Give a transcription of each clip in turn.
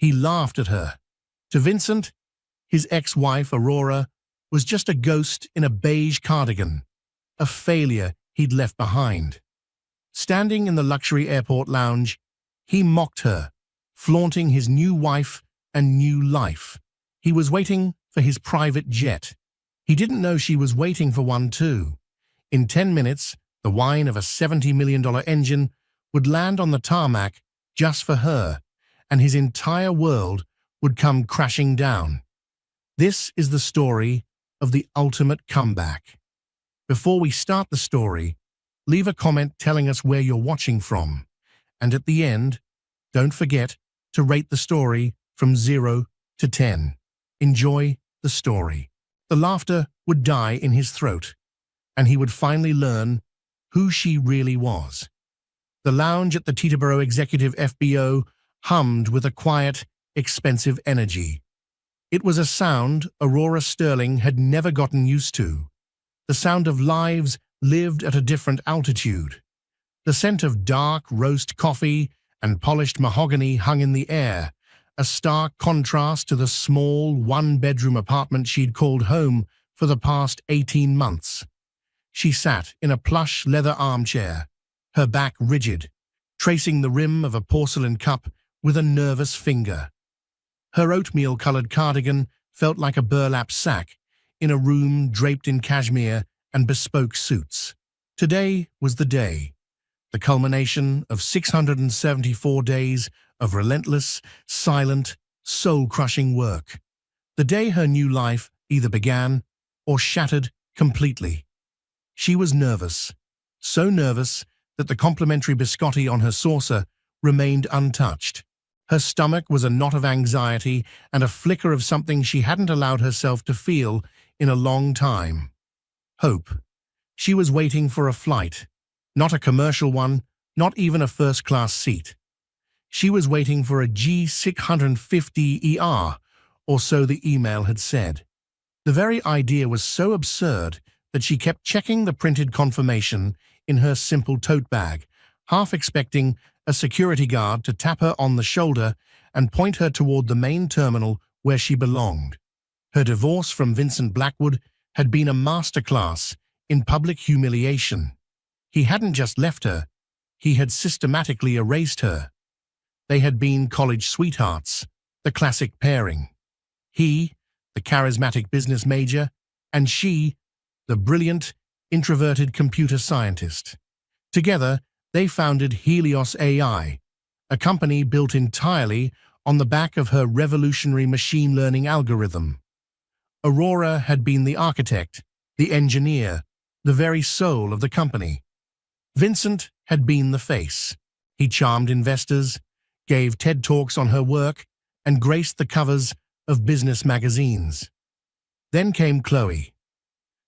He laughed at her. To Vincent, his ex-wife, Aurora, was just a ghost in a beige cardigan, a failure he'd left behind. Standing in the luxury airport lounge, he mocked her, flaunting his new wife and new life. He was waiting for his private jet. He didn't know she was waiting for one too. In 10 minutes, the whine of a $70 million engine would land on the tarmac just for her, and his entire world would come crashing down. This is the story of the ultimate comeback. Before we start the story, leave a comment telling us where you're watching from. And at the end, don't forget to rate the story from 0 to 10. Enjoy the story. The laughter would die in his throat, and he would finally learn who she really was. The lounge at the Teterboro Executive FBO hummed with a quiet, expensive energy. It was a sound Aurora Sterling had never gotten used to. The sound of lives lived at a different altitude. The scent of dark roast coffee and polished mahogany hung in the air, a stark contrast to the small, one-bedroom apartment she'd called home for the past 18 months. She sat in a plush leather armchair, her back rigid, tracing the rim of a porcelain cup with a nervous finger. Her oatmeal-colored cardigan felt like a burlap sack in a room draped in cashmere and bespoke suits. Today was the day, the culmination of 674 days of relentless, silent, soul-crushing work. The day her new life either began or shattered completely. She was nervous, so nervous that the complimentary biscotti on her saucer remained untouched. Her stomach was a knot of anxiety and a flicker of something she hadn't allowed herself to feel in a long time. Hope. She was waiting for a flight, not a commercial one, not even a first-class seat. She was waiting for a G650ER, or so the email had said. The very idea was so absurd that she kept checking the printed confirmation in her simple tote bag, half expecting a security guard to tap her on the shoulder and point her toward the main terminal where she belonged. Her divorce from Vincent Blackwood had been a masterclass in public humiliation. He hadn't just left her, he had systematically erased her. They had been college sweethearts, the classic pairing. He, the charismatic business major, and she, the brilliant, introverted computer scientist. Together, they founded Helios AI, a company built entirely on the back of her revolutionary machine learning algorithm. Aurora had been the architect, the engineer, the very soul of the company. Vincent had been the face. He charmed investors, gave TED Talks on her work, and graced the covers of business magazines. Then came Chloe.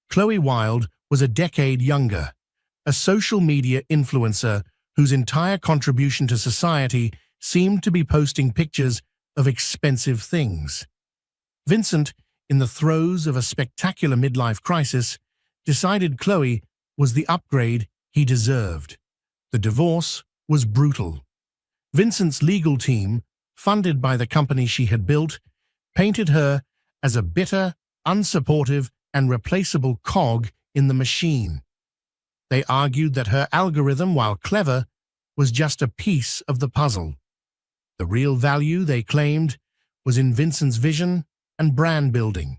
Chloe Wilde was a decade younger, a social media influencer whose entire contribution to society seemed to be posting pictures of expensive things. Vincent, in the throes of a spectacular midlife crisis, decided Chloe was the upgrade he deserved. The divorce was brutal. Vincent's legal team, funded by the company she had built, painted her as a bitter, unsupportive, and replaceable cog in the machine. They argued that her algorithm, while clever, was just a piece of the puzzle. The real value, they claimed, was in Vincent's vision and brand building.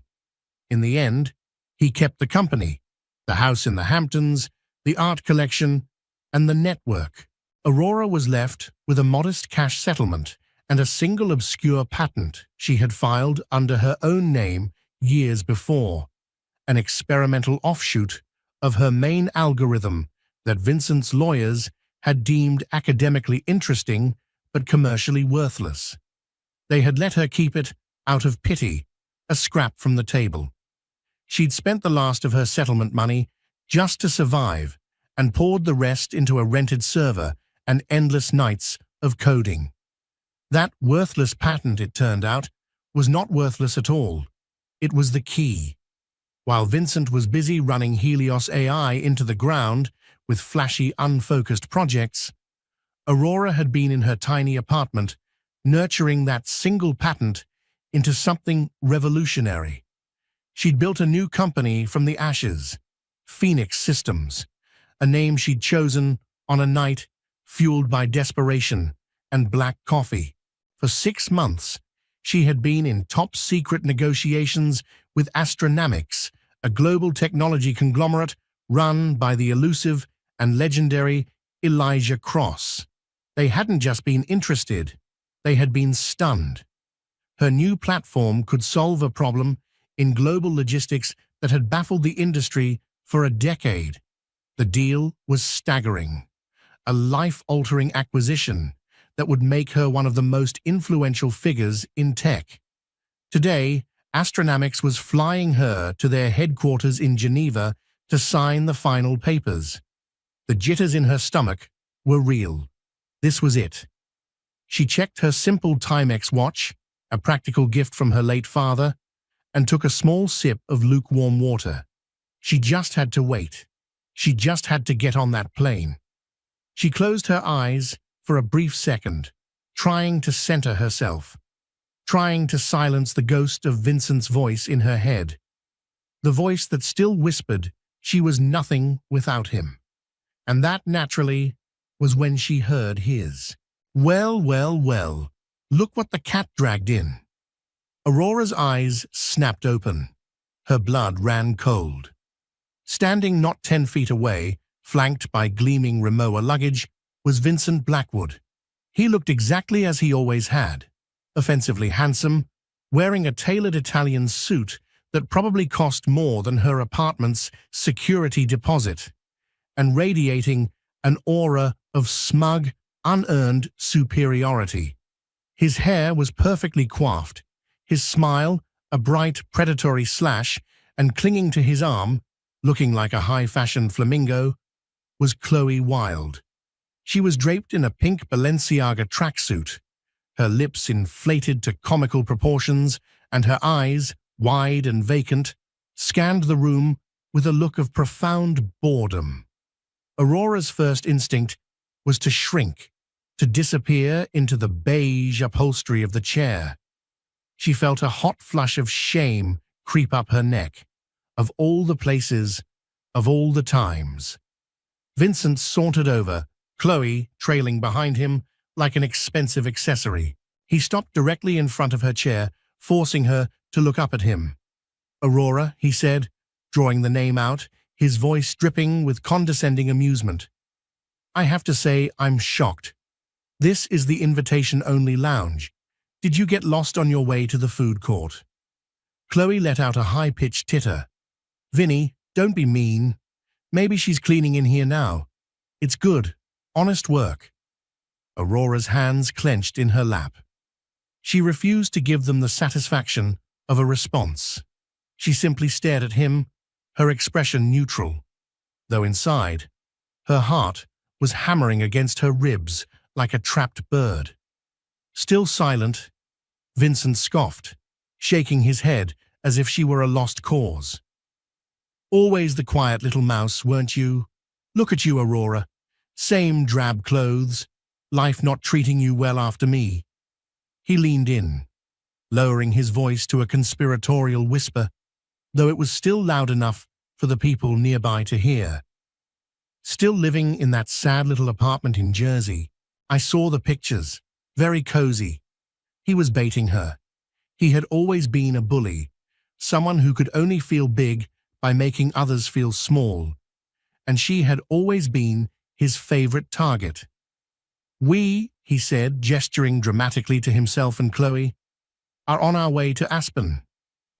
In the end, he kept the company, the house in the Hamptons, the art collection, and the network. Aurora was left with a modest cash settlement and a single obscure patent she had filed under her own name years before, an experimental offshoot of her main algorithm that Vincent's lawyers had deemed academically interesting but commercially worthless. They had let her keep it out of pity, a scrap from the table. She'd spent the last of her settlement money just to survive and poured the rest into a rented server and endless nights of coding. That worthless patent, it turned out, was not worthless at all. It was the key. While Vincent was busy running Helios AI into the ground with flashy, unfocused projects, Aurora had been in her tiny apartment, nurturing that single patent into something revolutionary. She'd built a new company from the ashes, Phoenix Systems, a name she'd chosen on a night fueled by desperation and black coffee. For 6 months, she had been in top-secret negotiations with Astronomics, a global technology conglomerate run by the elusive and legendary Elijah Cross. They hadn't just been interested, they had been stunned. Her new platform could solve a problem in global logistics that had baffled the industry for a decade. The deal was staggering, a life-altering acquisition that would make her one of the most influential figures in tech. Today, Astronomics was flying her to their headquarters in Geneva to sign the final papers. The jitters in her stomach were real. This was it. She checked her simple Timex watch, a practical gift from her late father, and took a small sip of lukewarm water. She just had to wait. She just had to get on that plane. She closed her eyes for a brief second, trying to center herself, trying to silence the ghost of Vincent's voice in her head, the voice that still whispered she was nothing without him. And that, naturally, was when she heard his. Well, well, well, look what the cat dragged in. Aurora's eyes snapped open. Her blood ran cold. Standing not 10 feet away, flanked by gleaming Rimowa luggage, was Vincent Blackwood. He looked exactly as he always had, offensively handsome, wearing a tailored Italian suit that probably cost more than her apartment's security deposit, and radiating an aura of smug, unearned superiority. His hair was perfectly coiffed, his smile a bright predatory slash, and clinging to his arm, looking like a high-fashion flamingo, was Chloe Wilde. She was draped in a pink Balenciaga tracksuit, her lips inflated to comical proportions, and her eyes, wide and vacant, scanned the room with a look of profound boredom. Aurora's first instinct was to shrink, to disappear into the beige upholstery of the chair. She felt a hot flush of shame creep up her neck. Of all the places, of all the times. Vincent sauntered over, Chloe trailing behind him like an expensive accessory. He stopped directly in front of her chair, forcing her to look up at him. "Aurora," he said, drawing the name out, his voice dripping with condescending amusement. "I have to say I'm shocked. This is the invitation-only lounge. Did you get lost on your way to the food court?" Chloe let out a high-pitched titter. "Vinny, don't be mean. Maybe she's cleaning in here now. It's good, honest work." Aurora's hands clenched in her lap. She refused to give them the satisfaction of a response. She simply stared at him, her expression neutral, though inside, her heart was hammering against her ribs like a trapped bird. Still silent, Vincent scoffed, shaking his head as if she were a lost cause. "Always the quiet little mouse, weren't you? Look at you, Aurora. Same drab clothes, life not treating you well after me." He leaned in, lowering his voice to a conspiratorial whisper, though it was still loud enough for the people nearby to hear. "Still living in that sad little apartment in Jersey. I saw the pictures. Very cozy." He was baiting her. He had always been a bully, someone who could only feel big by making others feel small, and she had always been his favorite target. "We," he said, gesturing dramatically to himself and Chloe, "are on our way to Aspen.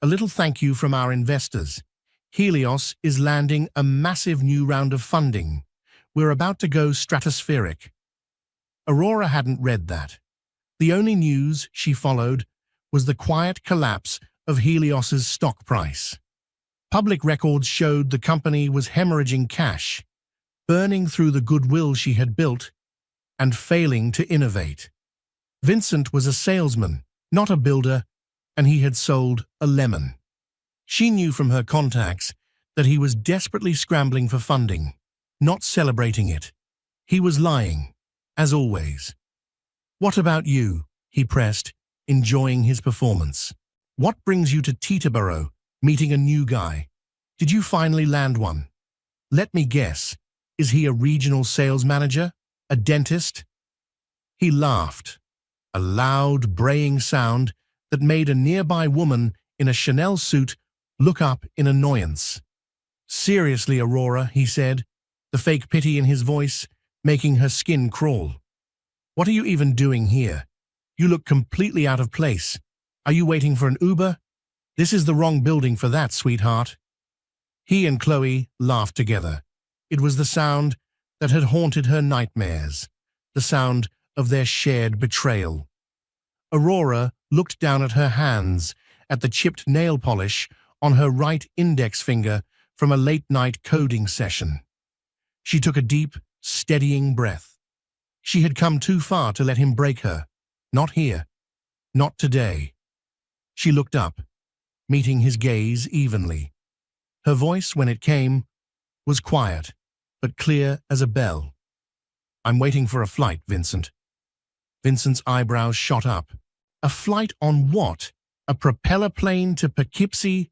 A little thank you from our investors. Helios is landing a massive new round of funding. We're about to go stratospheric." Aurora hadn't read that. The only news she followed was the quiet collapse of Helios's stock price. Public records showed the company was hemorrhaging cash, burning through the goodwill she had built, and failing to innovate. Vincent was a salesman, not a builder, and he had sold a lemon. She knew from her contacts that he was desperately scrambling for funding, not celebrating it. He was lying, as always. "What about you?" he pressed, enjoying his performance. What brings you to Teterboro, meeting a new guy? Did you finally land one? Let me guess, is he a regional sales manager? A dentist? He laughed, a loud, braying sound that made a nearby woman in a Chanel suit look up in annoyance. Seriously, Aurora, he said, the fake pity in his voice making her skin crawl. What are you even doing here? You look completely out of place. Are you waiting for an Uber? This is the wrong building for that, sweetheart. He and Chloe laughed together. It was the sound that had haunted her nightmares, the sound of their shared betrayal. Aurora looked down at her hands, at the chipped nail polish on her right index finger from a late-night coding session. She took a deep, steadying breath. She had come too far to let him break her. Not here. Not today. She looked up, meeting his gaze evenly. Her voice, when it came, was quiet, but clear as a bell. I'm waiting for a flight, Vincent. Vincent's eyebrows shot up. A flight on what? A propeller plane to Poughkeepsie?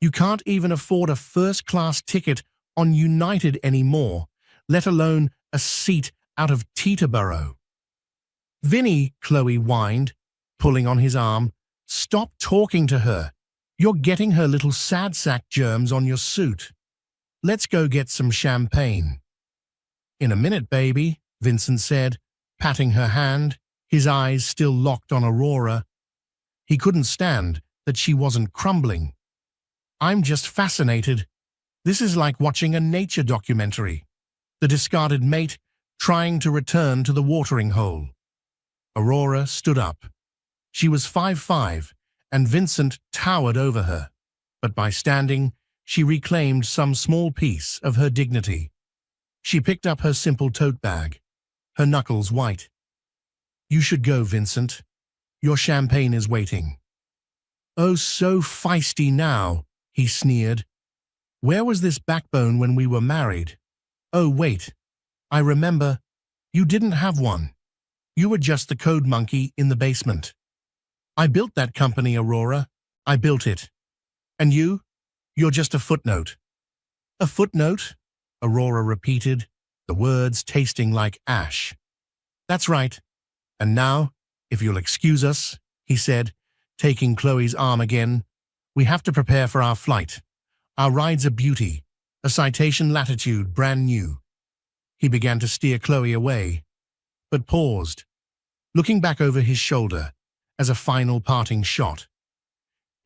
You can't even afford a first-class ticket on United anymore, let alone a seat out of Teterboro. Vinny, Chloe whined, pulling on his arm. Stop talking to her. You're getting her little sad sack germs on your suit. Let's go get some champagne. In a minute, baby, Vincent said, patting her hand, his eyes still locked on Aurora. He couldn't stand that she wasn't crumbling. I'm just fascinated. This is like watching a nature documentary. The discarded mate trying to return to the watering hole. Aurora stood up. She was 5'5", and Vincent towered over her. But by standing, she reclaimed some small piece of her dignity. She picked up her simple tote bag, her knuckles white. You should go, Vincent. Your champagne is waiting. Oh, so feisty now, he sneered. Where was this backbone when we were married? Oh, wait. I remember. You didn't have one. You were just the code monkey in the basement. I built that company, Aurora. I built it. And you? You're just a footnote. A footnote? Aurora repeated, the words tasting like ash. That's right. And now, if you'll excuse us, he said, taking Chloe's arm again, we have to prepare for our flight. Our ride's a beauty, a Citation Latitude, brand new. He began to steer Chloe away, but paused, looking back over his shoulder as a final parting shot.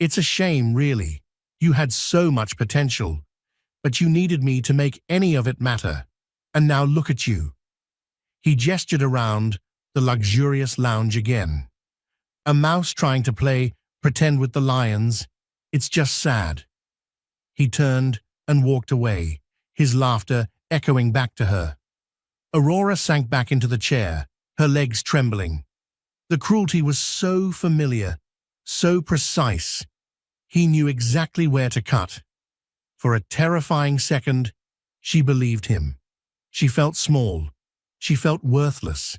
It's a shame, really. You had so much potential, but you needed me to make any of it matter. And now look at you. He gestured around the luxurious lounge again. A mouse trying to play pretend with the lions. It's just sad. He turned and walked away, his laughter echoing back to her. Aurora sank back into the chair, her legs trembling. The cruelty was so familiar, so precise. He knew exactly where to cut. For a terrifying second, she believed him. She felt small. She felt worthless.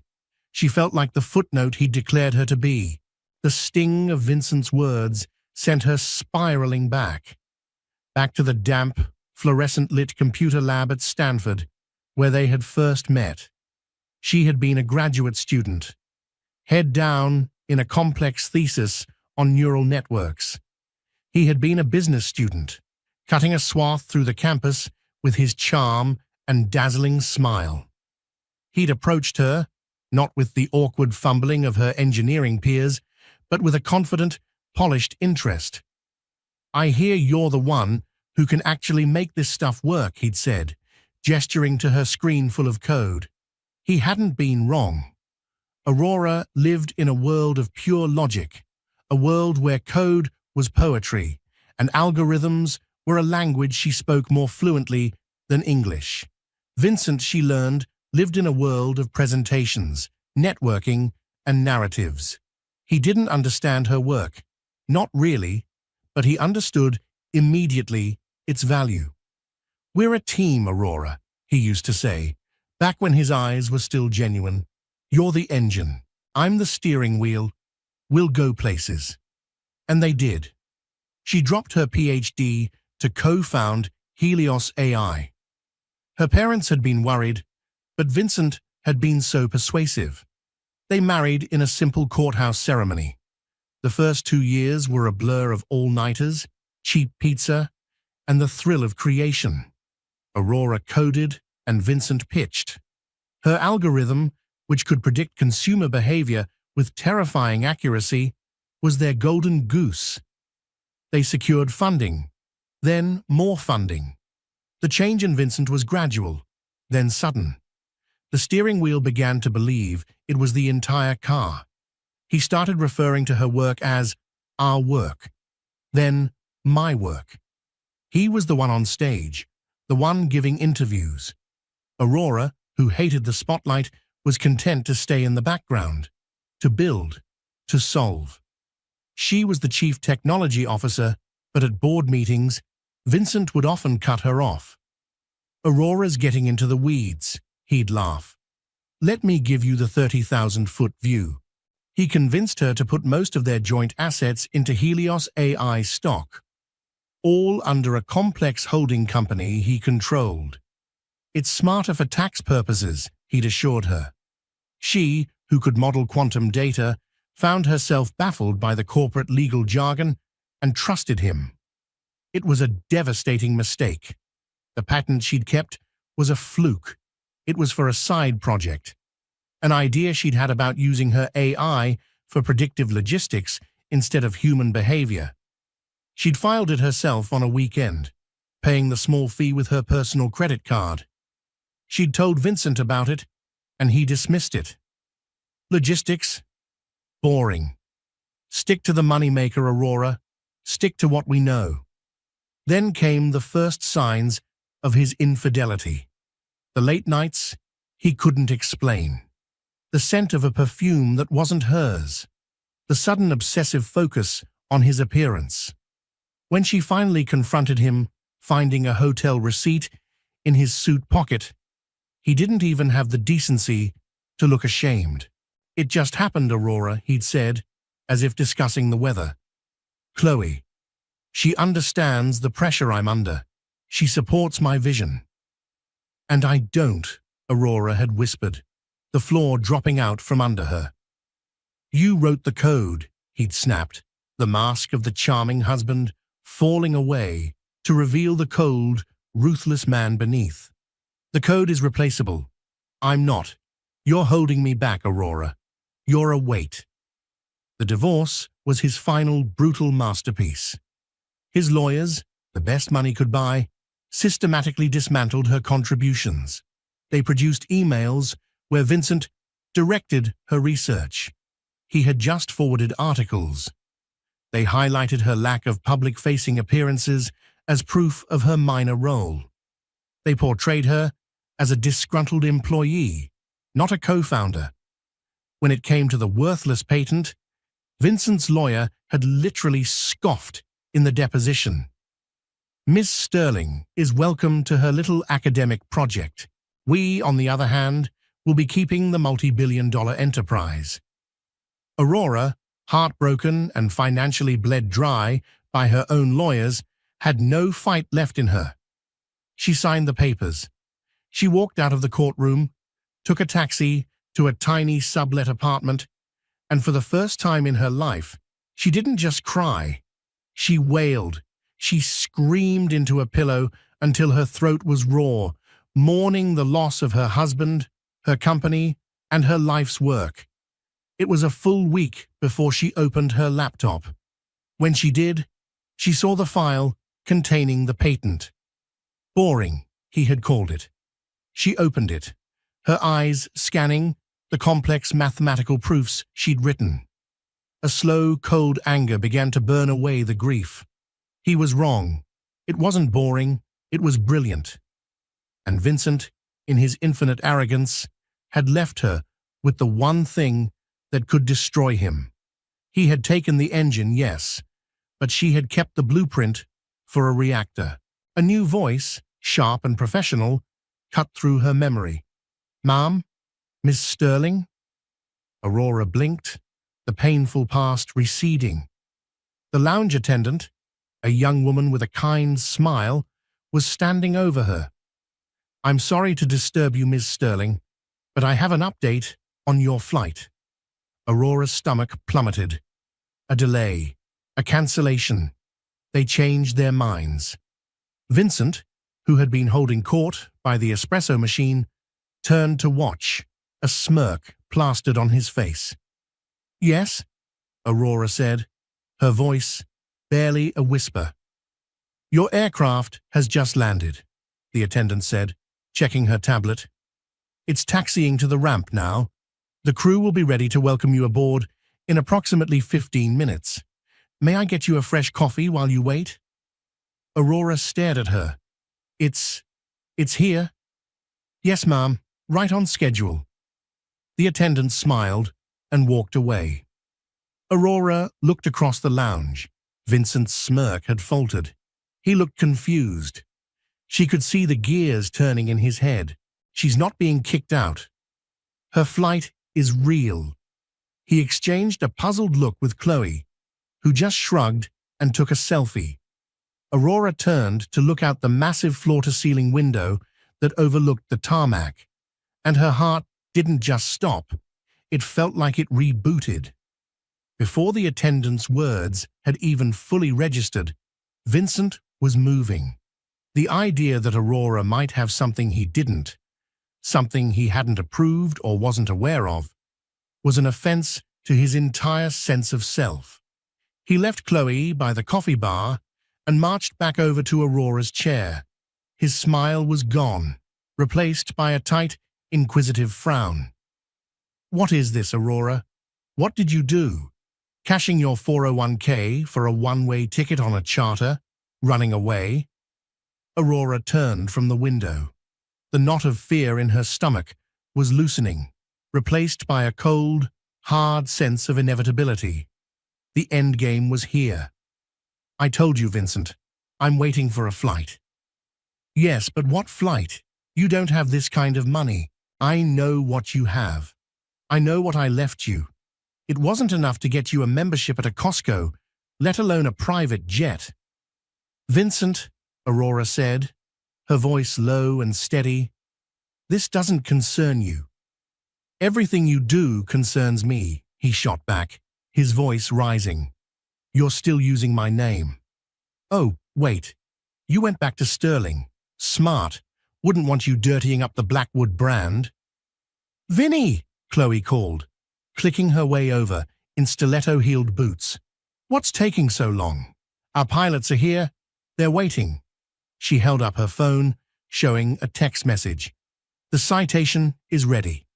She felt like the footnote he declared her to be. The sting of Vincent's words sent her spiraling back to the damp, fluorescent-lit computer lab at Stanford, where they had first met. She had been a graduate student, head down in a complex thesis on neural networks. He had been a business student, cutting a swath through the campus with his charm and dazzling smile. He'd approached her, not with the awkward fumbling of her engineering peers, but with a confident, polished interest. I hear you're the one who can actually make this stuff work, he'd said, gesturing to her screen full of code. He hadn't been wrong. Aurora lived in a world of pure logic, a world where code was poetry, and algorithms were a language she spoke more fluently than English. Vincent, she learned, lived in a world of presentations, networking, and narratives. He didn't understand her work, not really, but he understood immediately its value. We're a team, Aurora, he used to say, back when his eyes were still genuine. You're the engine. I'm the steering wheel. We'll go places. And they did. She dropped her PhD to co-found Helios AI. Her parents had been worried, but Vincent had been so persuasive. They married in a simple courthouse ceremony. The first 2 years were a blur of all-nighters, cheap pizza, and the thrill of creation. Aurora coded and Vincent pitched. Her algorithm, which could predict consumer behavior with terrifying accuracy, was their golden goose. They secured funding, then more funding. The change in Vincent was gradual, then sudden. The steering wheel began to believe it was the entire car. He started referring to her work as our work, then my work. He was the one on stage, the one giving interviews. Aurora, who hated the spotlight, was content to stay in the background, to build, to solve. She was the chief technology officer, but at board meetings, Vincent would often cut her off. "Aurora's getting into the weeds," he'd laugh. "Let me give you the 30,000-foot view." He convinced her to put most of their joint assets into Helios AI stock, all under a complex holding company he controlled. "It's smarter for tax purposes," he'd assured her. She, who could model quantum data, found herself baffled by the corporate legal jargon and trusted him. It was a devastating mistake. The patent she'd kept was a fluke. It was for a side project, an idea she'd had about using her AI for predictive logistics instead of human behavior. She'd filed it herself on a weekend, paying the small fee with her personal credit card. She'd told Vincent about it, and he dismissed it. "Logistics? Boring. Stick to the moneymaker, Aurora. Stick to what we know." Then came the first signs of his infidelity. The late nights he couldn't explain. The scent of a perfume that wasn't hers. The sudden obsessive focus on his appearance. When she finally confronted him, finding a hotel receipt in his suit pocket, he didn't even have the decency to look ashamed. "It just happened, Aurora," he'd said, as if discussing the weather. "Chloe. She understands the pressure I'm under. She supports my vision." "And I don't," Aurora had whispered, the floor dropping out from under her. "You wrote the code," he'd snapped, the mask of the charming husband falling away to reveal the cold, ruthless man beneath. "The code is replaceable. I'm not. You're holding me back, Aurora. You're a weight." The divorce was his final brutal masterpiece. His lawyers, the best money could buy, systematically dismantled her contributions. They produced emails where Vincent directed her research. He had just forwarded articles. They highlighted her lack of public-facing appearances as proof of her minor role. They portrayed her as a disgruntled employee, not a co-founder. When it came to the worthless patent, Vincent's lawyer had literally scoffed in the deposition. "Miss Sterling is welcome to her little academic project. We, on the other hand, will be keeping the multi-billion-dollar enterprise." Aurora, heartbroken and financially bled dry by her own lawyers, had no fight left in her. She signed the papers. She walked out of the courtroom, took a taxi to a tiny sublet apartment, and for the first time in her life, she didn't just cry. She wailed. She screamed into a pillow until her throat was raw, mourning the loss of her husband, her company, and her life's work. It was a full week before she opened her laptop. When she did, she saw the file containing the patent. Boring, he had called it. She opened it, her eyes scanning the complex mathematical proofs she'd written. A slow, cold anger began to burn away the grief. He was wrong. It wasn't boring, it was brilliant. And Vincent, in his infinite arrogance, had left her with the one thing that could destroy him. He had taken the engine, yes, but she had kept the blueprint for a reactor. A new voice, sharp and professional, cut through her memory. "Ma'am? Miss Sterling?" Aurora blinked, the painful past receding. The lounge attendant, a young woman with a kind smile, was standing over her. "I'm sorry to disturb you, Ms. Sterling, but I have an update on your flight." Aurora's stomach plummeted. A delay, a cancellation. They changed their minds. Vincent, who had been holding court by the espresso machine, turned to watch, a smirk plastered on his face. "Yes," Aurora said, her voice barely a whisper. "Your aircraft has just landed," the attendant said, checking her tablet. "It's taxiing to the ramp now. The crew will be ready to welcome you aboard in approximately 15 minutes. May I get you a fresh coffee while you wait?" Aurora stared at her. It's here?" "Yes, ma'am, right on schedule." The attendant smiled and walked away. Aurora looked across the lounge. Vincent's smirk had faltered. He looked confused. She could see the gears turning in his head. She's not being kicked out. Her flight is real. He exchanged a puzzled look with Chloe, who just shrugged and took a selfie. Aurora turned to look out the massive floor-to-ceiling window that overlooked the tarmac, and her heart didn't just stop. It felt like it rebooted. Before the attendant's words had even fully registered, Vincent was moving. The idea that Aurora might have something he didn't, something he hadn't approved or wasn't aware of, was an offense to his entire sense of self. He left Chloe by the coffee bar and marched back over to Aurora's chair. His smile was gone, replaced by a tight, inquisitive frown. "What is this, Aurora? What did you do? Cashing your 401k for a one-way ticket on a charter? Running away?" Aurora turned from the window. The knot of fear in her stomach was loosening, replaced by a cold, hard sense of inevitability. The endgame was here. "I told you, Vincent. I'm waiting for a flight." "Yes, but what flight? You don't have this kind of money. I know what you have. I know what I left you. It wasn't enough to get you a membership at a Costco, let alone a private jet." "Vincent," Aurora said, her voice low and steady, "this doesn't concern you." "Everything you do concerns me," he shot back, his voice rising. "You're still using my name." "Oh, wait. You went back to Sterling. Smart. Wouldn't want you dirtying up the Blackwood brand." "Vinny!" Chloe called, clicking her way over in stiletto-heeled boots. "What's taking so long? Our pilots are here. They're waiting." She held up her phone, showing a text message. "The citation is ready."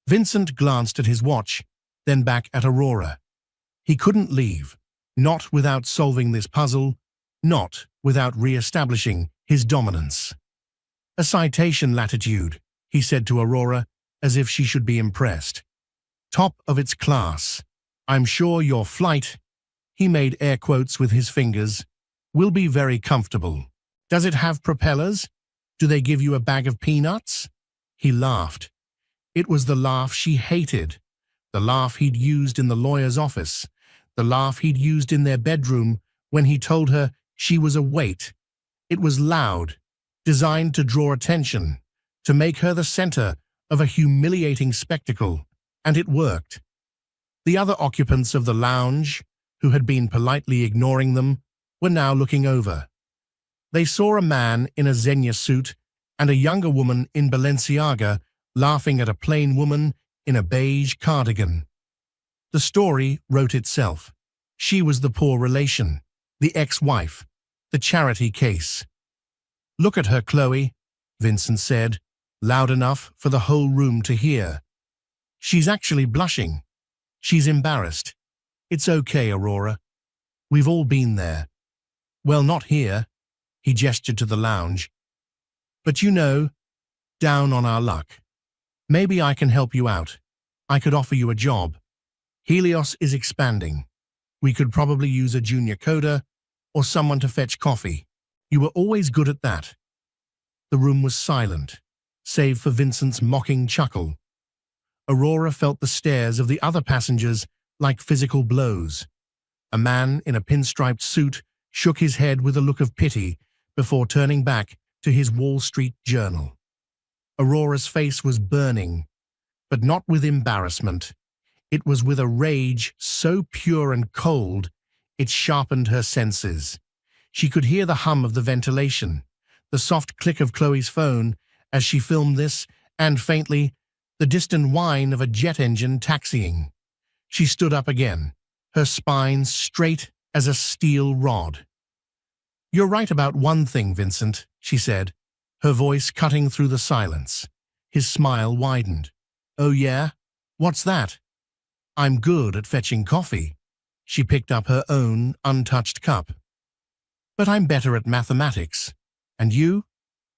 Vincent glanced at his watch, then back at Aurora. He couldn't leave, not without solving this puzzle, not without re-establishing his dominance. "A citation latitude," he said to Aurora, as if she should be impressed. "Top of its class. I'm sure your flight," he made air quotes with his fingers, "will be very comfortable. Does it have propellers? Do they give you a bag of peanuts?" He laughed. It was the laugh she hated, the laugh he'd used in the lawyer's office, the laugh he'd used in their bedroom when he told her she was a weight. It was loud, designed to draw attention, to make her the center of a humiliating spectacle, and it worked. The other occupants of the lounge, who had been politely ignoring them, were now looking over. They saw a man in a Xenia suit and a younger woman in Balenciaga laughing at a plain woman in a beige cardigan. The story wrote itself. She was the poor relation, the ex-wife, the charity case. "Look at her, Chloe," Vincent said, loud enough for the whole room to hear. "She's actually blushing. She's embarrassed. It's okay, Aurora. We've all been there. Well, not here," he gestured to the lounge. "But you know, down on our luck. Maybe I can help you out. I could offer you a job. Helios is expanding. We could probably use a junior coder or someone to fetch coffee. You were always good at that." The room was silent, save for Vincent's mocking chuckle. Aurora felt the stares of the other passengers like physical blows. A man in a pinstriped suit shook his head with a look of pity before turning back to his Wall Street journal. Aurora's face was burning, but not with embarrassment. It was with a rage so pure and cold it sharpened her senses. She could hear the hum of the ventilation, the soft click of Chloe's phone as she filmed this, and faintly, the distant whine of a jet engine taxiing. She stood up again, her spine straight as a steel rod. "You're right about one thing, Vincent," she said, her voice cutting through the silence. His smile widened. "Oh yeah? What's that?" "I'm good at fetching coffee." She picked up her own untouched cup. "But I'm better at mathematics. And you?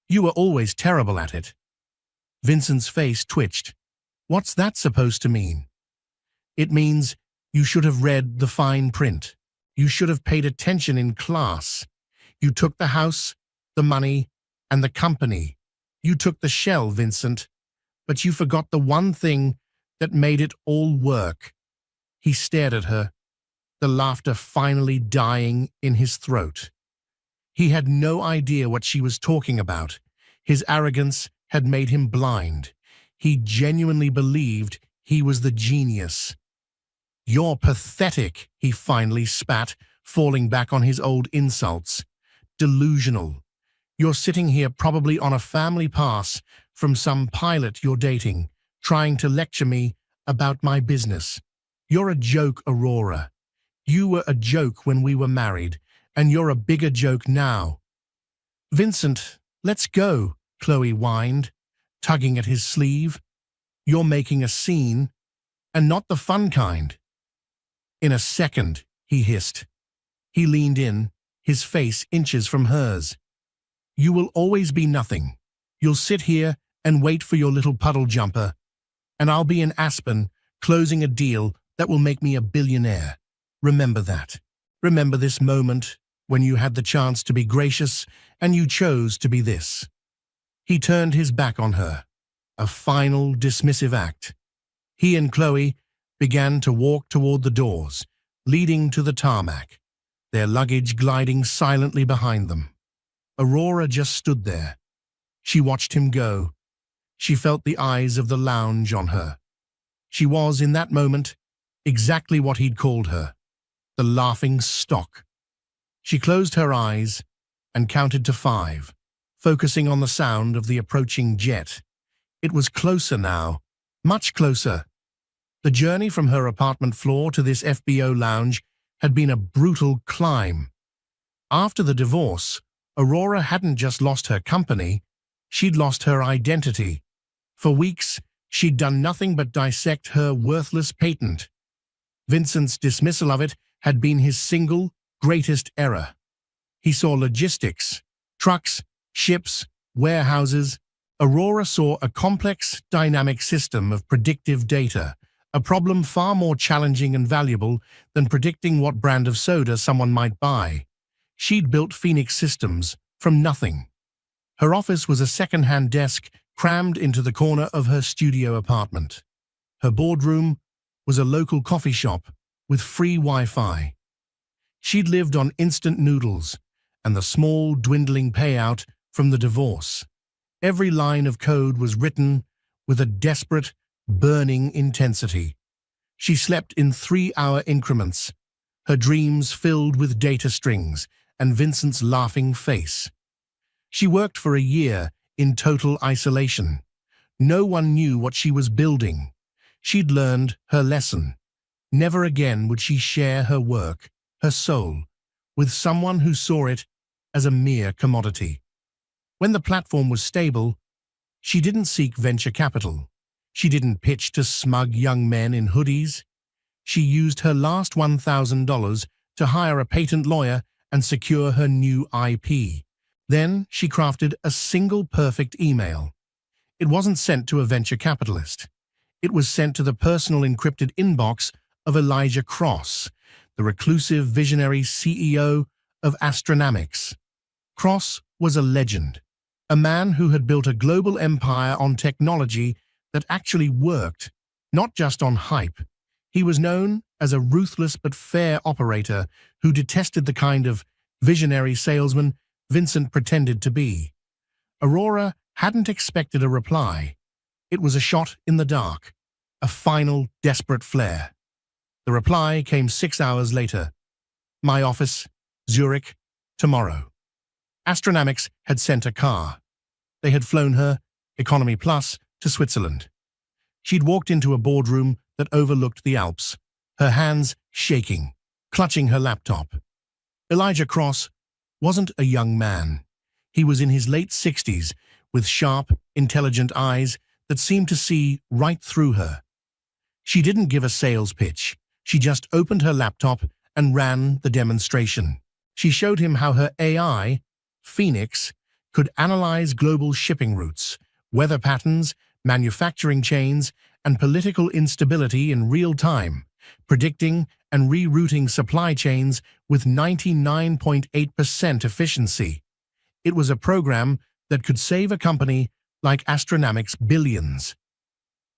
You were always terrible at it." Vincent's face twitched. "What's that supposed to mean?" "It means you should have read the fine print. You should have paid attention in class. You took the house, the money, and the company. You took the shell, Vincent, but you forgot the one thing that made it all work." He stared at her, the laughter finally dying in his throat. He had no idea what she was talking about. His arrogance had made him blind. He genuinely believed he was the genius. "You're pathetic," he finally spat, falling back on his old insults. "Delusional. You're sitting here probably on a family pass from some pilot you're dating, trying to lecture me about my business. You're a joke, Aurora. You were a joke when we were married, and you're a bigger joke now." "Vincent, let's go," Chloe whined, tugging at his sleeve. "You're making a scene, and not the fun kind." "In a second," he hissed. He leaned in, his face inches from hers. "You will always be nothing. You'll sit here and wait for your little puddle jumper, and I'll be in Aspen closing a deal that will make me a billionaire. Remember that. Remember this moment when you had the chance to be gracious and you chose to be this." He turned his back on her, a final dismissive act. He and Chloe began to walk toward the doors, leading to the tarmac, their luggage gliding silently behind them. Aurora just stood there. She watched him go. She felt the eyes of the lounge on her. She was, in that moment, exactly what he'd called her, the laughing stock. She closed her eyes and counted to 5, focusing on the sound of the approaching jet. It was closer now, much closer. The journey from her apartment floor to this FBO lounge had been a brutal climb. After the divorce, Aurora hadn't just lost her company, she'd lost her identity. For weeks, she'd done nothing but dissect her worthless patent. Vincent's dismissal of it had been his single greatest error. He saw logistics, trucks, ships, warehouses. Aurora saw a complex, dynamic system of predictive data, a problem far more challenging and valuable than predicting what brand of soda someone might buy. She'd built Phoenix Systems from nothing. Her office was a second-hand desk crammed into the corner of her studio apartment. Her boardroom was a local coffee shop with free Wi-Fi. She'd lived on instant noodles and the small, dwindling payout from the divorce. Every line of code was written with a desperate, burning intensity. She slept in 3-hour increments, her dreams filled with data strings and Vincent's laughing face. She worked for a year in total isolation. No one knew what she was building. She'd learned her lesson. Never again would she share her work, her soul, with someone who saw it as a mere commodity. When the platform was stable, she didn't seek venture capital. She didn't pitch to smug young men in hoodies. She used her last $1,000 to hire a patent lawyer and secure her new IP. Then she crafted a single perfect email. It wasn't sent to a venture capitalist. It was sent to the personal encrypted inbox of Elijah Cross, the reclusive visionary CEO of Astronomics. Cross was a legend, a man who had built a global empire on technology that actually worked, not just on hype. He was known as a ruthless but fair operator who detested the kind of visionary salesman Vincent pretended to be. Aurora hadn't expected a reply. It was a shot in the dark, a final, desperate flare. The reply came 6 hours later. My office, Zurich, tomorrow. Astronomics had sent a car. They had flown her, Economy Plus, to Switzerland. She'd walked into a boardroom that overlooked the Alps, her hands shaking, clutching her laptop. Elijah Cross wasn't a young man. He was in his late 60s, with sharp, intelligent eyes that seemed to see right through her. She didn't give a sales pitch. She just opened her laptop and ran the demonstration. She showed him how her AI, Phoenix, could analyze global shipping routes, weather patterns, manufacturing chains, and political instability in real time, predicting and rerouting supply chains with 99.8% efficiency. It was a program that could save a company like Astronomics billions.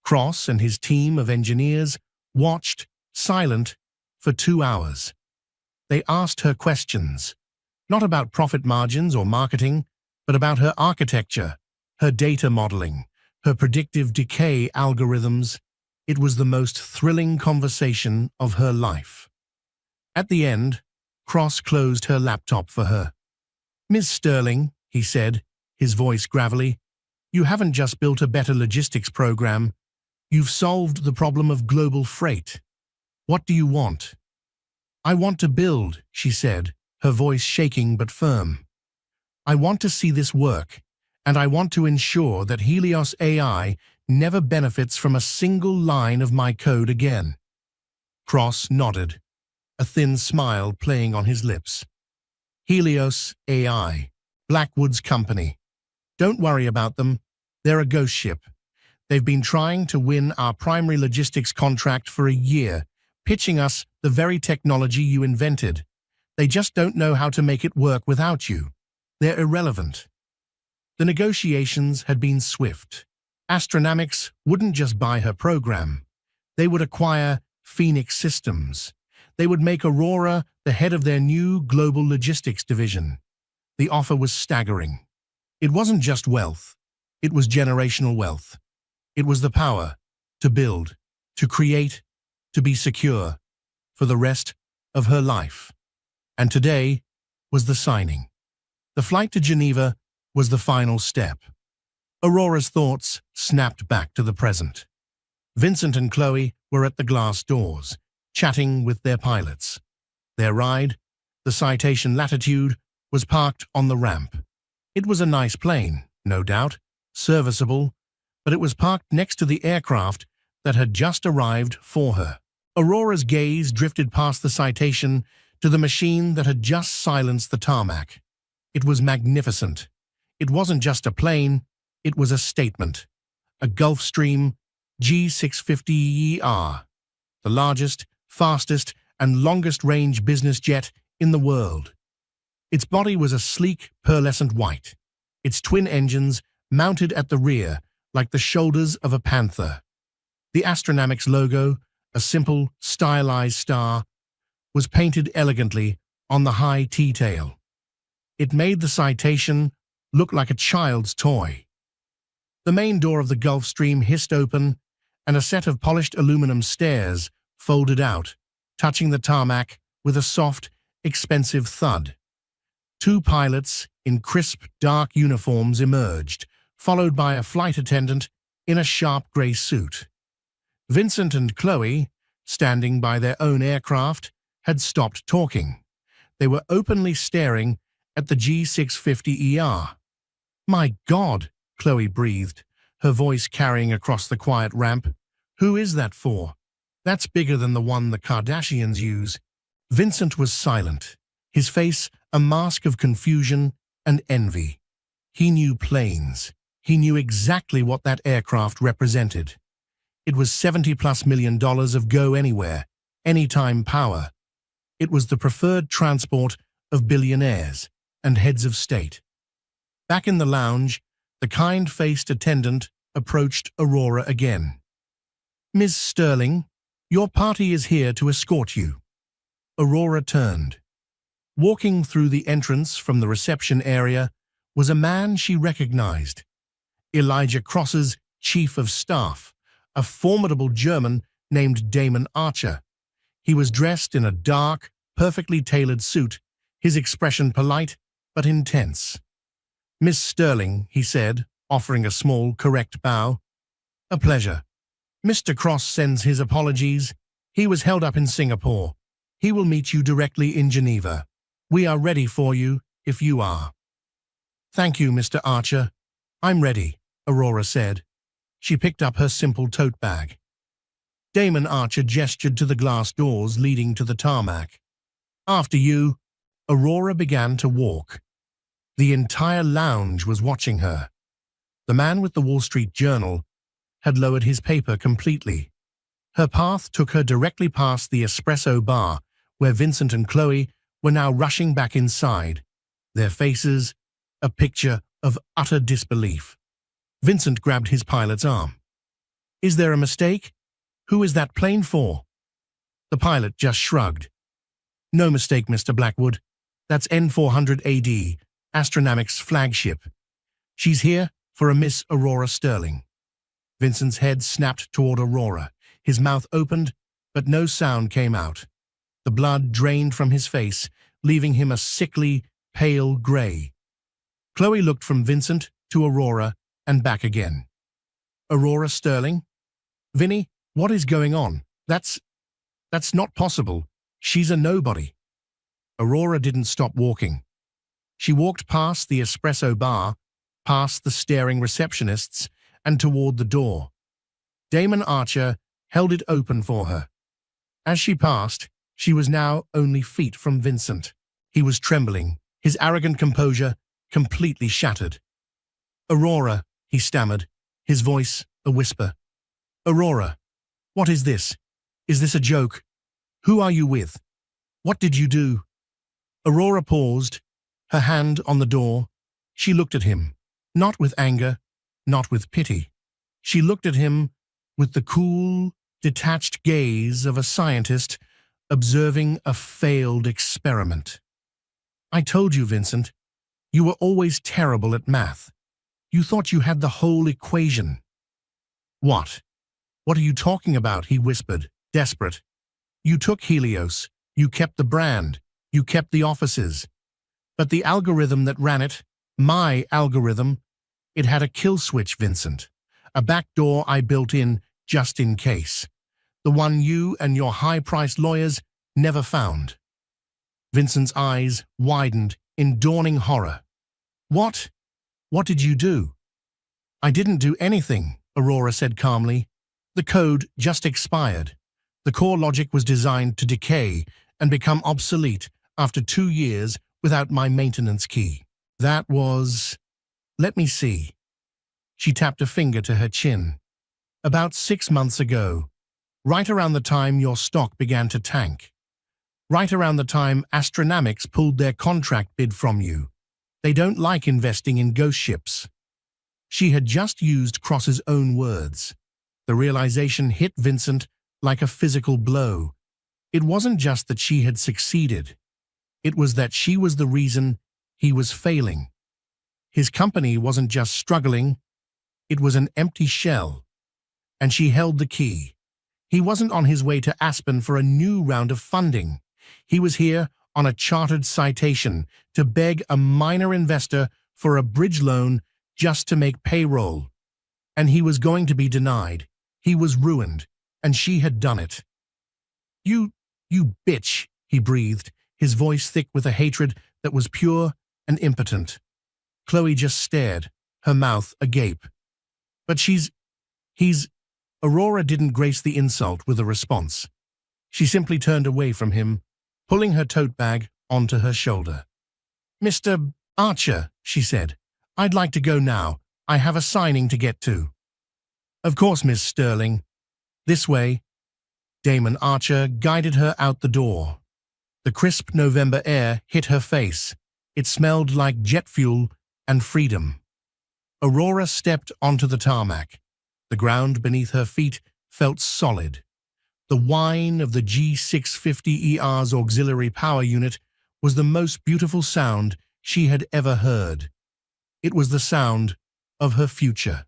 Cross and his team of engineers watched, silent, for 2 hours. They asked her questions, not about profit margins or marketing, but about her architecture, her data modeling, her predictive decay algorithms. It was the most thrilling conversation of her life. At the end, Cross closed her laptop for her. Ms. Sterling, he said, his voice gravelly, you haven't just built a better logistics program, you've solved the problem of global freight. What do you want? I want to build, she said, her voice shaking but firm. I want to see this work, and I want to ensure that Helios AI never benefits from a single line of my code again. Cross nodded, a thin smile playing on his lips. Helios AI, Blackwood's company. Don't worry about them. They're a ghost ship. They've been trying to win our primary logistics contract for a year, pitching us the very technology you invented. They just don't know how to make it work without you. They're irrelevant. The negotiations had been swift. Astronomics wouldn't just buy her program. They would acquire Phoenix Systems. They would make Aurora the head of their new global logistics division. The offer was staggering. It wasn't just wealth. It was generational wealth. It was the power to build, to create, to be secure for the rest of her life. And today was the signing. The flight to Geneva was the final step. Aurora's thoughts snapped back to the present. Vincent and Chloe were at the glass doors, chatting with their pilots. Their ride, the Citation Latitude, was parked on the ramp. It was a nice plane, no doubt, serviceable, but it was parked next to the aircraft that had just arrived for her. Aurora's gaze drifted past the Citation to the machine that had just silenced the tarmac. It was magnificent. It wasn't just a plane, it was a statement. A Gulfstream G650ER, the largest, fastest, and longest-range business jet in the world. Its body was a sleek, pearlescent white, its twin engines mounted at the rear like the shoulders of a panther. The Astronomics logo, a simple, stylized star, was painted elegantly on the high T-tail. It made the Citation look like a child's toy. The main door of the Gulfstream hissed open, and a set of polished aluminum stairs folded out, touching the tarmac with a soft, expensive thud. Two pilots in crisp, dark uniforms emerged, followed by a flight attendant in a sharp gray suit. Vincent and Chloe, standing by their own aircraft, had stopped talking. They were openly staring at the G650ER. My God, Chloe breathed, her voice carrying across the quiet ramp. Who is that for? That's bigger than the one the Kardashians use. Vincent was silent, his face a mask of confusion and envy. He knew planes. He knew exactly what that aircraft represented. It was $70+ million of go-anywhere, anytime power. It was the preferred transport of billionaires and heads of state. Back in the lounge, the kind-faced attendant approached Aurora again. Ms. Sterling, Your party is here to escort you. Aurora turned. Walking through the entrance from the reception area was a man she recognized. Elijah Cross's chief of staff, a formidable German named Damon Archer. He was dressed in a dark, perfectly tailored suit, his expression polite but intense. "Miss Sterling," he said, offering a small, correct bow. "A pleasure. Mr. Cross sends his apologies. He was held up in Singapore. He will meet you directly in Geneva. We are ready for you, if you are." "Thank you, Mr. Archer. I'm ready," Aurora said. She picked up her simple tote bag. Damon Archer gestured to the glass doors leading to the tarmac. "After you." Aurora began to walk. The entire lounge was watching her. The man with the Wall Street Journal had lowered his paper completely. Her path took her directly past the espresso bar, where Vincent and Chloe were now rushing back inside, their faces a picture of utter disbelief. Vincent grabbed his pilot's arm. "Is there a mistake? Who is that plane for?" The pilot just shrugged. "No mistake, Mr. Blackwood. That's N400 AD, Astronomics flagship. She's here for a Miss Aurora Sterling." Vincent's head snapped toward Aurora. His mouth opened, but no sound came out. The blood drained from his face, leaving him a sickly, pale gray. Chloe looked from Vincent to Aurora and back again. "Aurora Sterling? Vinny, what is going on? That's not possible. She's a nobody." Aurora didn't stop walking. She walked past the espresso bar, past the staring receptionists, and toward the door. Damon Archer held it open for her. As she passed, she was now only feet from Vincent. He was trembling, his arrogant composure completely shattered. "Aurora," he stammered, his voice a whisper. "Aurora, what is this? Is this a joke? Who are you with? What did you do?" Aurora paused, her hand on the door. She looked at him, not with anger, not with pity. She looked at him with the cool, detached gaze of a scientist observing a failed experiment. "I told you, Vincent. You were always terrible at math. You thought you had the whole equation." "What? What are you talking about?" he whispered, desperate. "You took Helios. You kept the brand. You kept the offices. But the algorithm that ran it, my algorithm, it had a kill switch, Vincent. A back door I built in just in case. The one you and your high-priced lawyers never found." Vincent's eyes widened in dawning horror. What? What did you do?" "I didn't do anything," Aurora said calmly. "The code just expired. The core logic was designed to decay and become obsolete after 2 years without my maintenance key. That was... let me see." She tapped a finger to her chin. "About 6 months ago, right around the time your stock began to tank. Right around the time Astronomics pulled their contract bid from you. They don't like investing in ghost ships." She had just used Cross's own words. The realization hit Vincent like a physical blow. It wasn't just that she had succeeded. It was that she was the reason he was failing. His company wasn't just struggling, it was an empty shell. And she held the key. He wasn't on his way to Aspen for a new round of funding. He was here on a chartered citation to beg a minor investor for a bridge loan just to make payroll. And he was going to be denied. He was ruined, and she had done it. You bitch," he breathed, his voice thick with a hatred that was pure and impotent. Chloe just stared, her mouth agape. "But he's..." Aurora didn't grace the insult with a response. She simply turned away from him, pulling her tote bag onto her shoulder. "Mr. Archer," she said, "I'd like to go now. I have a signing to get to." "Of course, Miss Sterling. This way." Damon Archer guided her out the door. The crisp November air hit her face. It smelled like jet fuel and freedom. Aurora stepped onto the tarmac. The ground beneath her feet felt solid. The whine of the G650ER's auxiliary power unit was the most beautiful sound she had ever heard. It was the sound of her future.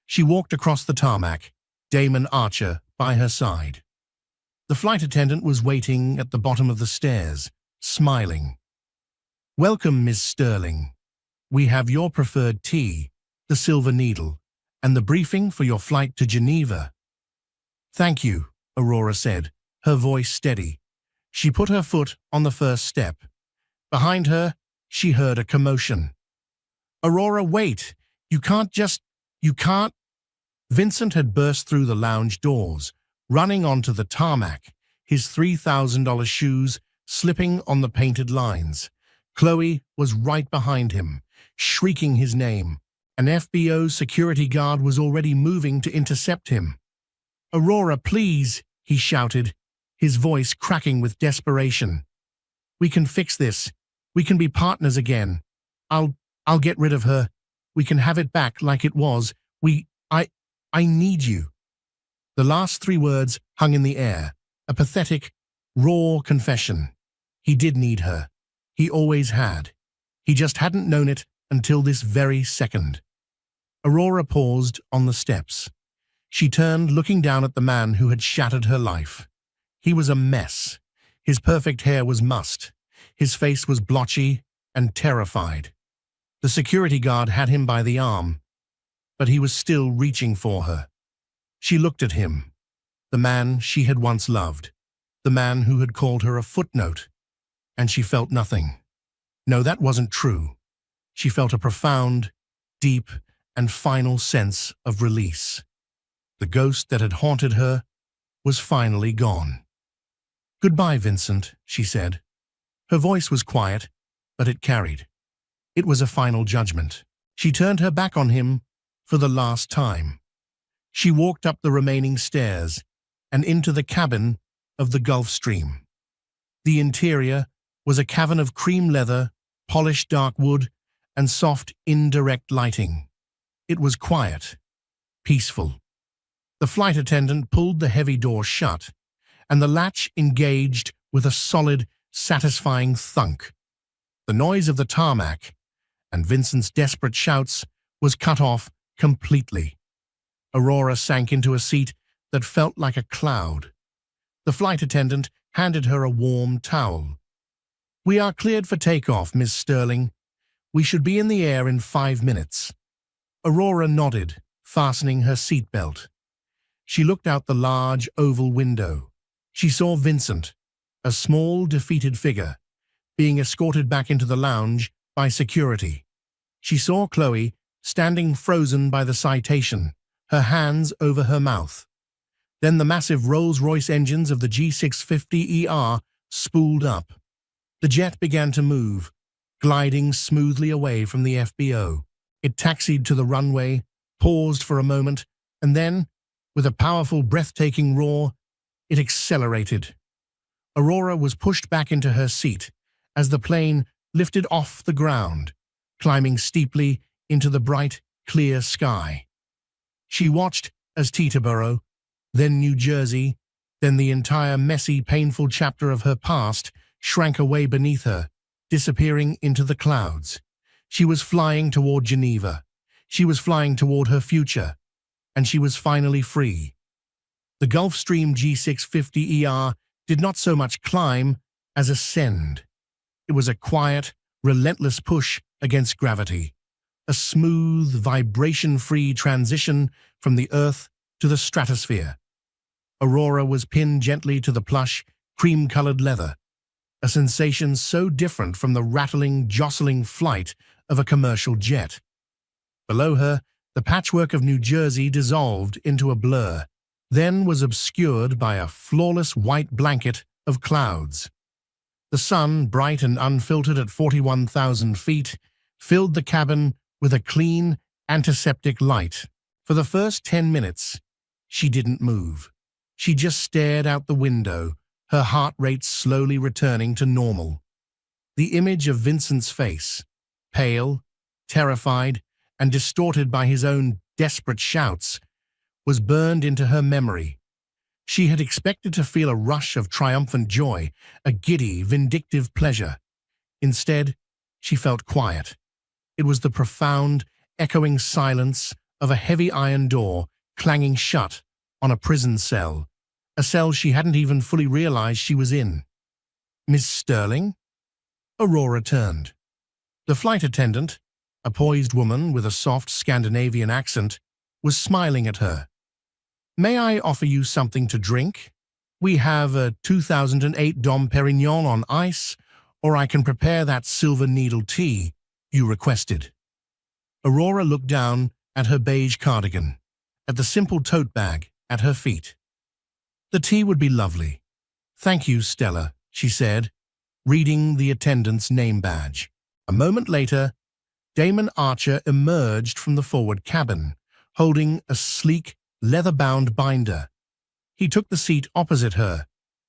She walked across the tarmac, Damon Archer by her side. The flight attendant was waiting at the bottom of the stairs, smiling. "Welcome, Miss Sterling. We have your preferred tea, the Silver Needle, and the briefing for your flight to Geneva." "Thank you," Aurora said, her voice steady. She put her foot on the first step. Behind her, she heard a commotion. "Aurora, wait! You can't." Vincent had burst through the lounge doors, running onto the tarmac, his $3,000 shoes slipping on the painted lines. Chloe was right behind him, shrieking his name. An FBO security guard was already moving to intercept him. "Aurora, please," he shouted, his voice cracking with desperation. "We can fix this. We can be partners again. I'll get rid of her. We can have it back like it was. I need you." The last three words hung in the air, a pathetic, raw confession. He did need her. He always had. He just hadn't known it until this very second. Aurora paused on the steps. She turned, looking down at the man who had shattered her life. He was a mess. His perfect hair was mussed. His face was blotchy and terrified. The security guard had him by the arm, but he was still reaching for her. She looked at him, the man she had once loved, the man who had called her a footnote, and she felt nothing. No, that wasn't true. She felt a profound, deep, and final sense of release. The ghost that had haunted her was finally gone. "Goodbye, Vincent," she said. Her voice was quiet, but it carried. It was a final judgment. She turned her back on him for the last time. She walked up the remaining stairs and into the cabin of the Gulfstream. The interior was a cavern of cream leather, polished dark wood, and soft, indirect lighting. It was quiet, peaceful. The flight attendant pulled the heavy door shut, and the latch engaged with a solid, satisfying thunk. The noise of the tarmac and Vincent's desperate shouts was cut off completely. Aurora sank into a seat that felt like a cloud. The flight attendant handed her a warm towel. "We are cleared for takeoff, Miss Sterling. We should be in the air in 5 minutes." Aurora nodded, fastening her seatbelt. She looked out the large, oval window. She saw Vincent, a small, defeated figure, being escorted back into the lounge by security. She saw Chloe standing frozen by the citation, her hands over her mouth. Then the massive Rolls-Royce engines of the G650ER spooled up. The jet began to move, gliding smoothly away from the FBO. It taxied to the runway, paused for a moment, and then, with a powerful, breathtaking roar, it accelerated. Aurora was pushed back into her seat as the plane lifted off the ground, climbing steeply into the bright, clear sky. She watched as Teterboro, then New Jersey, then the entire messy, painful chapter of her past shrank away beneath her, disappearing into the clouds. She was flying toward Geneva. She was flying toward her future, and she was finally free. The Gulfstream G650ER did not so much climb as ascend. It was a quiet, relentless push against gravity, a smooth, vibration-free transition from the Earth to the stratosphere. Aurora was pinned gently to the plush, cream-colored leather, a sensation so different from the rattling, jostling flight of a commercial jet. Below her, the patchwork of New Jersey dissolved into a blur, then was obscured by a flawless white blanket of clouds. The sun, bright and unfiltered at 41,000 feet, filled the cabin with a clean, antiseptic light. For the first 10 minutes, she didn't move. She just stared out the window, her heart rate slowly returning to normal. The image of Vincent's face, pale, terrified, and distorted by his own desperate shouts, was burned into her memory. She had expected to feel a rush of triumphant joy, a giddy, vindictive pleasure. Instead, she felt quiet. It was the profound, echoing silence of a heavy iron door clanging shut on a prison cell, a cell she hadn't even fully realized she was in. "Miss Sterling?" Aurora turned. The flight attendant, a poised woman with a soft Scandinavian accent, was smiling at her. "May I offer you something to drink? We have a 2008 Dom Perignon on ice, or I can prepare that silver needle tea you requested." Aurora looked down at her beige cardigan, at the simple tote bag at her feet. "The tea would be lovely. Thank you, Stella," she said, reading the attendant's name badge. A moment later, Damon Archer emerged from the forward cabin, holding a sleek, leather-bound binder. He took the seat opposite her.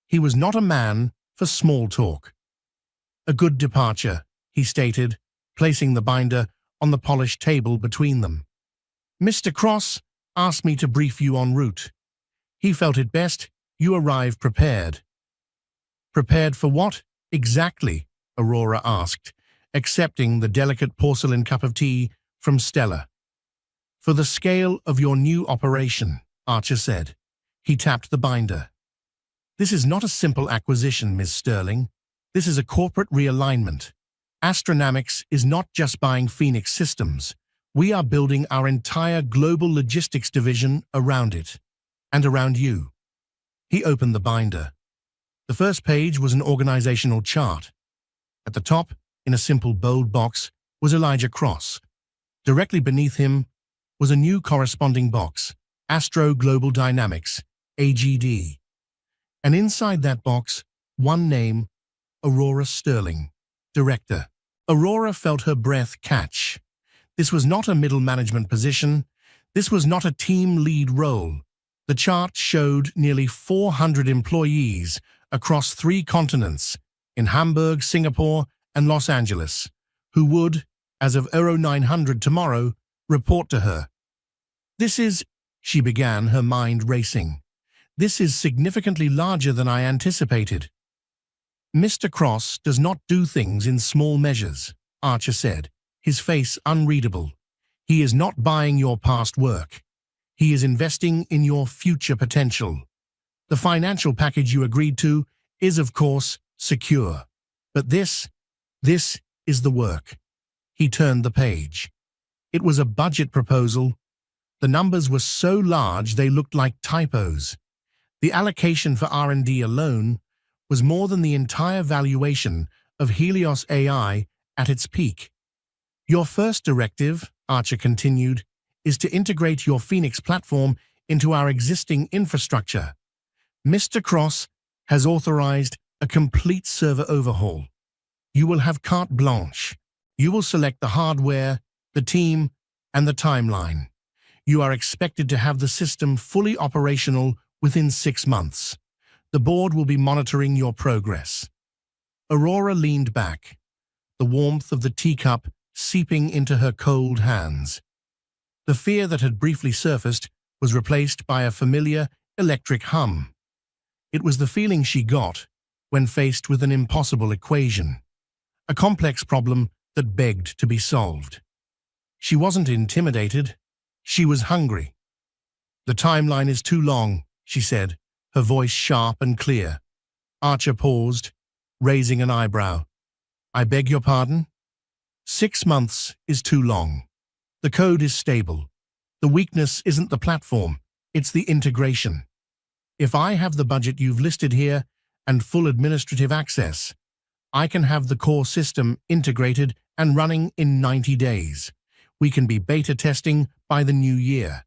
He was not a man for small talk. "A good departure," he stated, placing the binder on the polished table between them. "Mr. Cross asked me to brief you en route. He felt it best you arrive prepared." "Prepared for what, exactly?" Aurora asked, accepting the delicate porcelain cup of tea from Stella. "For the scale of your new operation," Archer said. He tapped the binder. "This is not a simple acquisition, Ms. Sterling. This is a corporate realignment. Astronomics is not just buying Phoenix Systems. We are building our entire global logistics division around it, and around you." He opened the binder. The first page was an organizational chart. At the top, in a simple bold box, was Elijah Cross. Directly beneath him was a new corresponding box, Astro Global Dynamics, AGD. And inside that box, one name, Aurora Sterling, Director. Aurora felt her breath catch. This was not a middle management position. This was not a team lead role. The chart showed nearly 400 employees across 3 continents, in Hamburg, Singapore, and Los Angeles, who would, as of 0900 tomorrow, report to her. "This is," she began, her mind racing. "This is significantly larger than I anticipated." "Mr. Cross does not do things in small measures," Archer said, his face unreadable. "He is not buying your past work. He is investing in your future potential. The financial package you agreed to is, of course, secure. But this is the work." He turned the page. It was a budget proposal. The numbers were so large they looked like typos. The allocation for R&D alone was more than the entire valuation of Helios AI at its peak. "Your first directive," Archer continued, "is to integrate your Phoenix platform into our existing infrastructure. Mr. Cross has authorized a complete server overhaul. You will have carte blanche. You will select the hardware, the team, and the timeline. You are expected to have the system fully operational within 6 months. The board will be monitoring your progress." Aurora leaned back, the warmth of the teacup seeping into her cold hands. The fear that had briefly surfaced was replaced by a familiar electric hum. It was the feeling she got when faced with an impossible equation, a complex problem that begged to be solved. She wasn't intimidated. She was hungry. "The timeline is too long," she said, her voice sharp and clear. Archer paused, raising an eyebrow. "I beg your pardon?" 6 months is too long. The code is stable. The weakness isn't the platform, it's the integration. If I have the budget you've listed here and full administrative access, I can have the core system integrated and running in 90 days. We can be beta testing by the new year.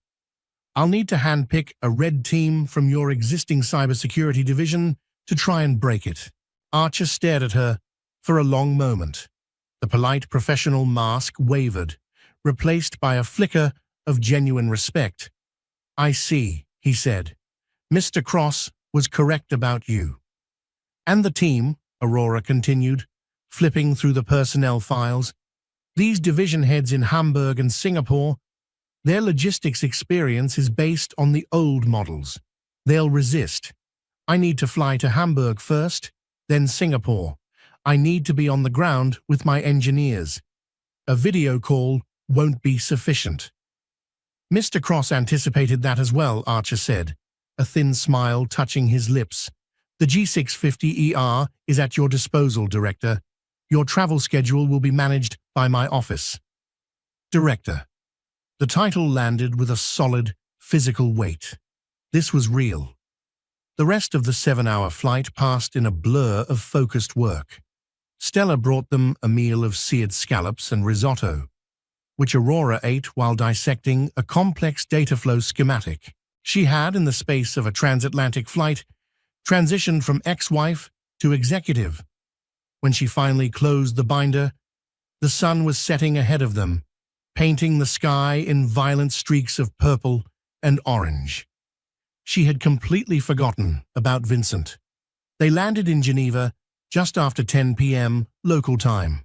I'll need to handpick a red team from your existing cybersecurity division to try and break it." Archer stared at her for a long moment. The polite professional mask wavered, replaced by a flicker of genuine respect. "I see," he said. "Mr. Cross was correct about you." "And the team," Aurora continued, flipping through the personnel files. "These division heads in Hamburg and Singapore, their logistics experience is based on the old models. They'll resist. I need to fly to Hamburg first, then Singapore. I need to be on the ground with my engineers. A video call won't be sufficient. Mr. Cross anticipated that as well, Archer said, a thin smile touching his lips. The G650ER is at your disposal, Director. Your travel schedule will be managed by my office. Director. The title landed with a solid, physical weight. This was real. The rest of the 7-hour flight passed in a blur of focused work. Stella brought them a meal of seared scallops and risotto, which Aurora ate while dissecting a complex data flow schematic. She had, in the space of a transatlantic flight, transitioned from ex-wife to executive. When she finally closed the binder, the sun was setting ahead of them, painting the sky in violent streaks of purple and orange. She had completely forgotten about Vincent. They landed in Geneva just after 10 p.m. local time.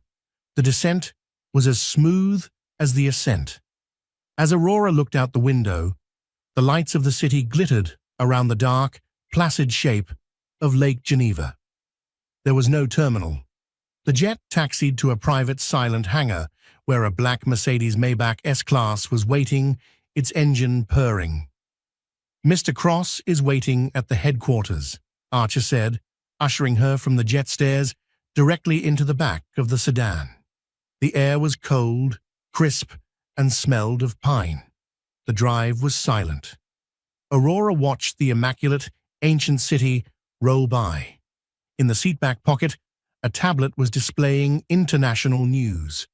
The descent was as smooth as the ascent. As Aurora looked out the window, the lights of the city glittered around the dark, placid shape of Lake Geneva. There was no terminal. The jet taxied to a private silent hangar where a black Mercedes Maybach S-Class was waiting, its engine purring. Mr. Cross is waiting at the headquarters, Archer said, ushering her from the jet stairs directly into the back of the sedan. The air was cold, crisp, and smelled of pine. The drive was silent. Aurora watched the immaculate, ancient city roll by. In the seatback pocket, a tablet was displaying international news.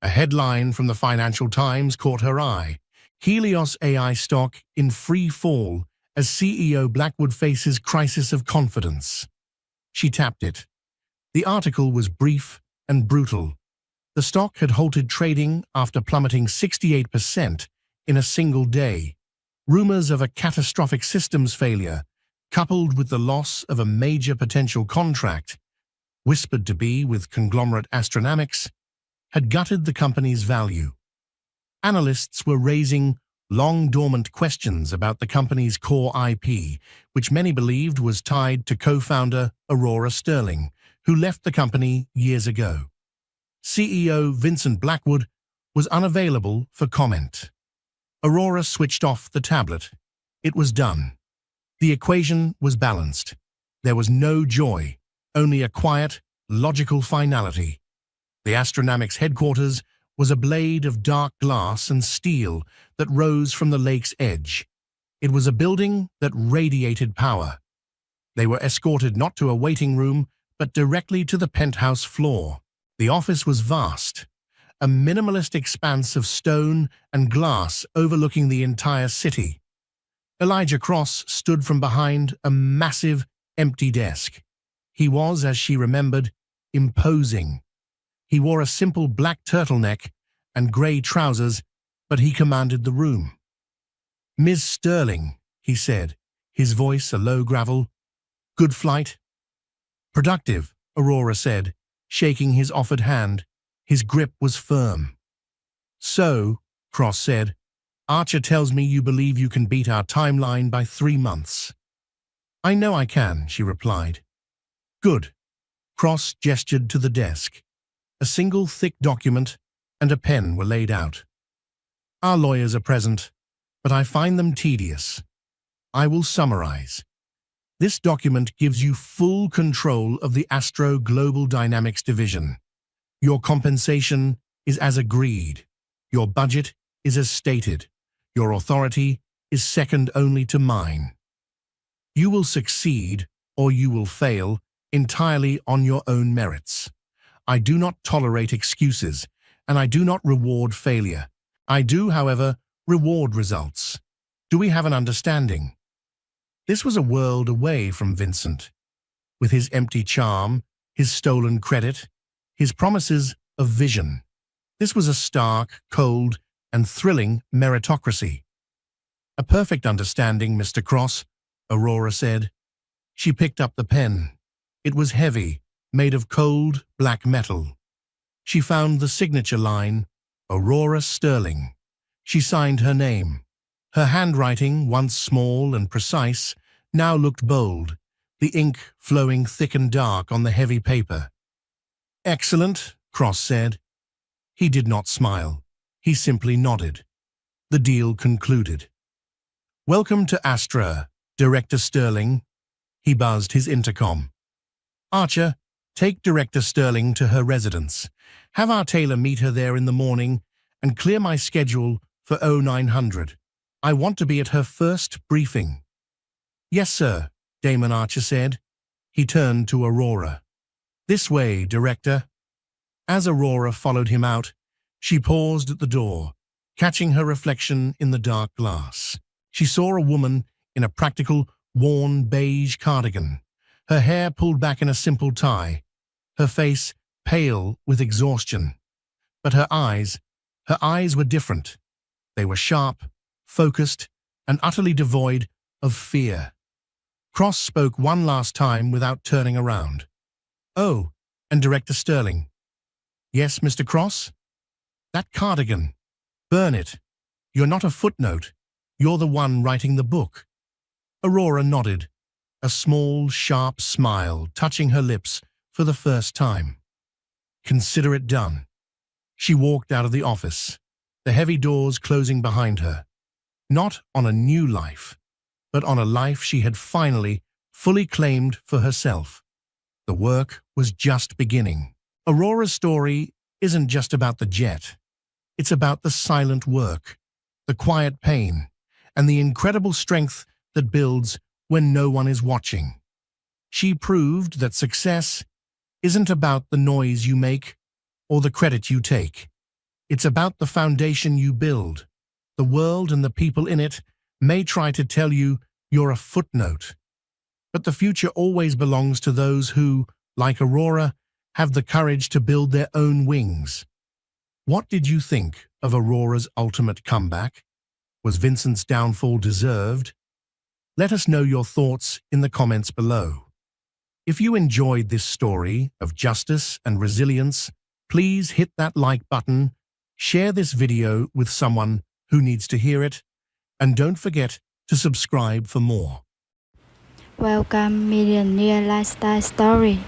A headline from the Financial Times caught her eye. Helios AI stock in free fall as CEO Blackwood faces crisis of confidence. She tapped it. The article was brief and brutal. The stock had halted trading after plummeting 68% in a single day. Rumors of a catastrophic systems failure, coupled with the loss of a major potential contract, whispered to be with conglomerate Astronomics, had gutted the company's value. Analysts were raising long-dormant questions about the company's core IP, which many believed was tied to co-founder Aurora Sterling, who left the company years ago. CEO Vincent Blackwood was unavailable for comment. Aurora switched off the tablet. It was done. The equation was balanced. There was no joy, only a quiet, logical finality. The Astronomics headquarters was a blade of dark glass and steel that rose from the lake's edge. It was a building that radiated power. They were escorted not to a waiting room, but directly to the penthouse floor. The office was vast, a minimalist expanse of stone and glass overlooking the entire city. Elijah Cross stood from behind a massive, empty desk. He was, as she remembered, imposing. He wore a simple black turtleneck and grey trousers, but he commanded the room. "Ms. Sterling," he said, his voice a low gravel. "Good flight?" "Productive," Aurora said, shaking his offered hand. His grip was firm. "So," Cross said, "Archer tells me you believe you can beat our timeline by 3 months." "I know I can," she replied. "Good." Cross gestured to the desk. A single thick document and a pen were laid out. "Our lawyers are present, but I find them tedious. I will summarize. This document gives you full control of the Astro Global Dynamics division. Your compensation is as agreed. Your budget is as stated. Your authority is second only to mine. You will succeed or you will fail entirely on your own merits. I do not tolerate excuses, and I do not reward failure. I do, however, reward results. Do we have an understanding?" This was a world away from Vincent. With his empty charm, his stolen credit, his promises of vision. This was a stark, cold, and thrilling meritocracy. "A perfect understanding, Mr. Cross," Aurora said. She picked up the pen. It was heavy, made of cold, black metal. She found the signature line, Aurora Sterling. She signed her name. Her handwriting, once small and precise, now looked bold, the ink flowing thick and dark on the heavy paper. "Excellent," Cross said. He did not smile. He simply nodded. The deal concluded. "Welcome to Astra, Director Sterling." He buzzed his intercom. "Archer, take Director Sterling to her residence. Have our tailor meet her there in the morning and clear my schedule for 0900. I want to be at her first briefing." "Yes, sir," Damon Archer said. He turned to Aurora. "This way, Director." As Aurora followed him out, she paused at the door, catching her reflection in the dark glass. She saw a woman in a practical, worn beige cardigan, her hair pulled back in a simple tie, her face pale with exhaustion. But her eyes were different. They were sharp, focused, and utterly devoid of fear. Cross spoke one last time without turning around. "Oh, and Director Sterling." "Yes, Mr. Cross?" "That cardigan. Burn it. You're not a footnote. You're the one writing the book." Aurora nodded, a small, sharp smile touching her lips for the first time. "Consider it done." She walked out of the office, the heavy doors closing behind her. Not on a new life, but on a life she had finally, fully claimed for herself. The work was just beginning. Aurora's story isn't just about the jet. It's about the silent work, the quiet pain, and the incredible strength that builds when no one is watching. She proved that success isn't about the noise you make or the credit you take. It's about the foundation you build. The world and the people in it may try to tell you you're a footnote, but the future always belongs to those who, like Aurora, have the courage to build their own wings. What did you think of Aurora's ultimate comeback? Was Vincent's downfall deserved? Let us know your thoughts in the comments below. If you enjoyed this story of justice and resilience, please hit that like button, share this video with someone who needs to hear it, and don't forget to subscribe for more. Welcome Millionaire Lifestyle Story.